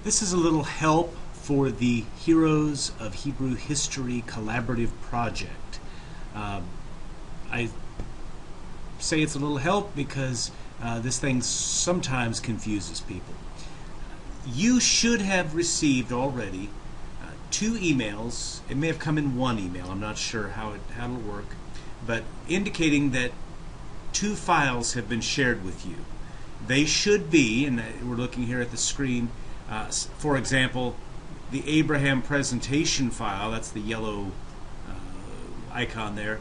This is a little help for the Heroes of Hebrew History Collaborative Project. I say it's a little help because this thing sometimes confuses people. You should have received already 2 emails. It may have come in one email. I'm not sure how it'll work, but indicating that 2 files have been shared with you. They should be, and we're looking here at the screen, for example, the Abraham presentation file, that's the yellow icon there,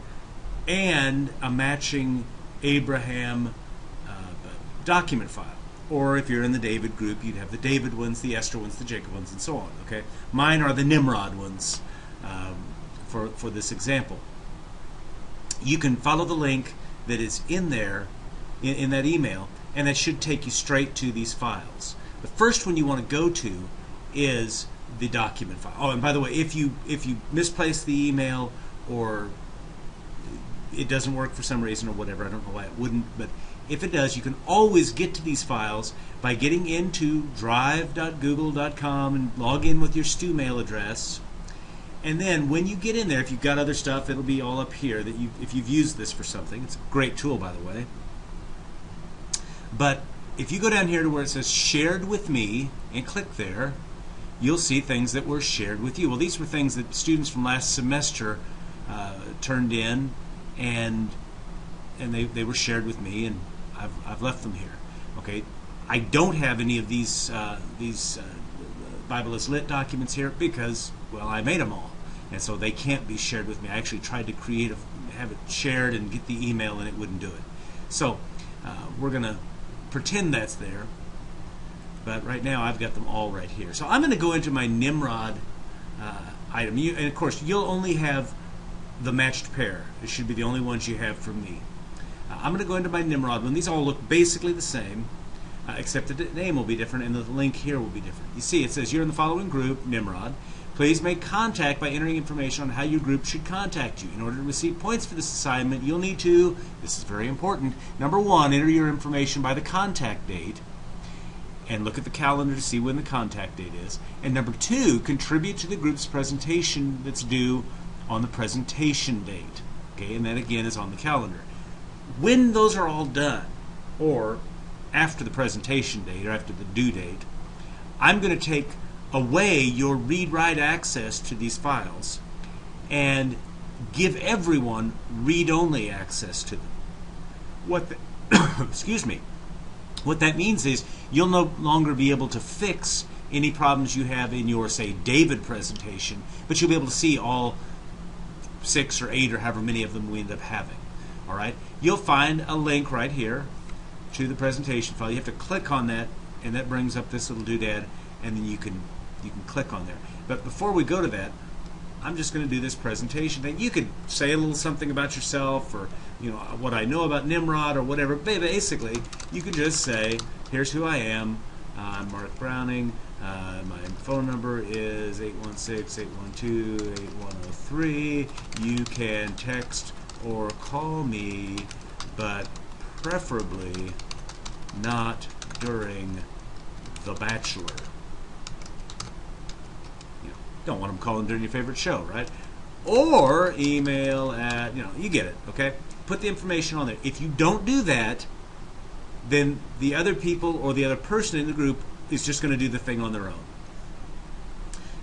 and a matching Abraham document file. Or if you're in the David group, you'd have the David ones, the Esther ones, the Jacob ones, and so on. Okay, mine are the Nimrod ones for this example. You can follow the link that is in there, in that email, and that should take you straight to these files. The first one you want to go to is the document file. Oh, and by the way, if you misplace the email or it doesn't work for some reason or whatever, I don't know why it wouldn't, but if it does, you can always get to these files by getting into drive.google.com and log in with your Stu mail address. And then when you get in there, if you've got other stuff, it'll be all up here that if you've used this for something. It's a great tool, by the way. But if you go down here to where it says shared with me and click there, you'll see things that were shared with you. Well, these were things that students from last semester turned in, and they were shared with me, and I've left them here. Okay, I don't have any of these Bible is Lit documents here because, well, I made them all, and so they can't be shared with me. I actually tried to have it shared and get the email, and it wouldn't do it. So we're going to pretend that's there, but right now I've got them all right here. So I'm going to go into my Nimrod item, and of course you'll only have the matched pair. It should be the only ones you have from me. I'm going to go into my Nimrod one. These all look basically the same, except the name will be different and the link here will be different. You see, it says you're in the following group, Nimrod. Please make contact by entering information on how your group should contact you. In order to receive points for this assignment, you'll need to, this is very important, number 1, enter your information by the contact date and look at the calendar to see when the contact date is. And number 2, contribute to the group's presentation that's due on the presentation date. Okay, and that again is on the calendar. When those are all done, or after the presentation date or after the due date, I'm going to take away your read-write access to these files and give everyone read-only access to them. Excuse me. What that means is you'll no longer be able to fix any problems you have in your, say, David presentation, but you'll be able to see all 6 or 8 or however many of them we end up having. All right? You'll find a link right here to the presentation file. You have to click on that, and that brings up this little doodad, and then you can click on there. But before we go to that, I'm just going to do this presentation thing. You could say a little something about yourself, or what I know about Nimrod or whatever. Basically, you could just say, here's who I am. I'm Mark Browning. My phone number is 816-812-8103. You can text or call me, but preferably not during The Bachelor. Don't want them calling during your favorite show, right? Or email at, you get it, okay? Put the information on there. If you don't do that, then the other people or the other person in the group is just going to do the thing on their own.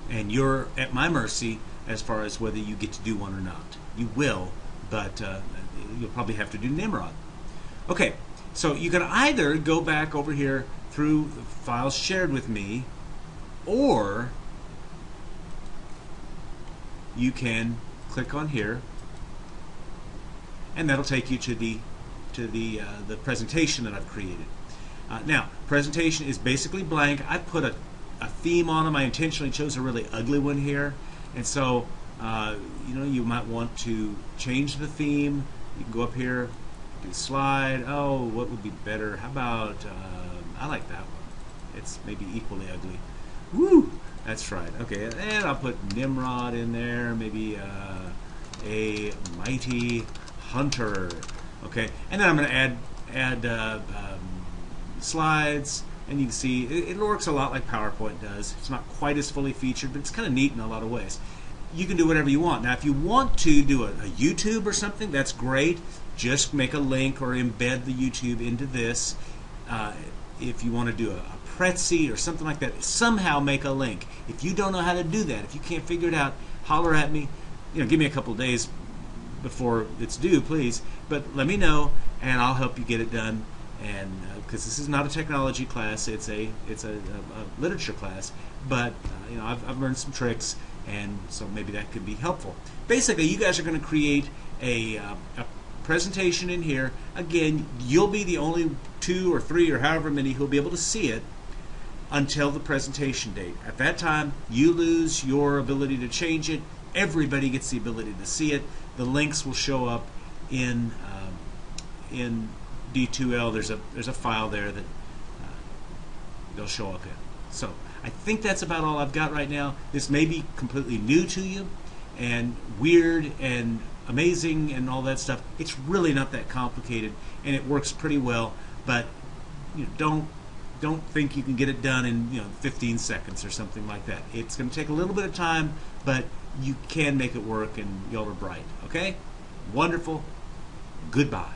And you're at my mercy as far as whether you get to do one or not. You will, but you'll probably have to do Nimrod. Okay, so you can either go back over here through the files shared with me, or you can click on here, and that'll take you to the presentation that I've created. Now, presentation is basically blank. I put a theme on them. I intentionally chose a really ugly one here, and so you might want to change the theme. You can go up here, do slide. Oh, what would be better? How about I like that one. It's maybe equally ugly. Woo! That's right. Okay, and I'll put Nimrod in there. Maybe a mighty hunter. Okay, and then I'm going to add slides. and you can see it works a lot like PowerPoint does. It's not quite as fully featured, but it's kind of neat in a lot of ways. You can do whatever you want. Now, if you want to do a YouTube or something, that's great. Just make a link or embed the YouTube into this. If you want to do a Prezi or something like that, somehow make a link. If you don't know how to do that, if you can't figure it out, holler at me. Give me a couple days before it's due, please. But let me know, and I'll help you get it done. And because this is not a technology class, it's a literature class. But I've learned some tricks, and so maybe that could be helpful. Basically, you guys are going to create a presentation in here. Again, you'll be the only 2 or 3 or however many who'll be able to see it until the presentation date. At that time, you lose your ability to change it. Everybody gets the ability to see it. The links will show up in D2L. There's a file there that they'll show up in. So I think that's about all I've got right now. This may be completely new to you and weird and amazing and all that stuff. It's really not that complicated, and it works pretty well. But don't think you can get it done in 15 seconds or something like that. It's going to take a little bit of time, but you can make it work, and y'all are bright. Okay? Wonderful. Goodbye.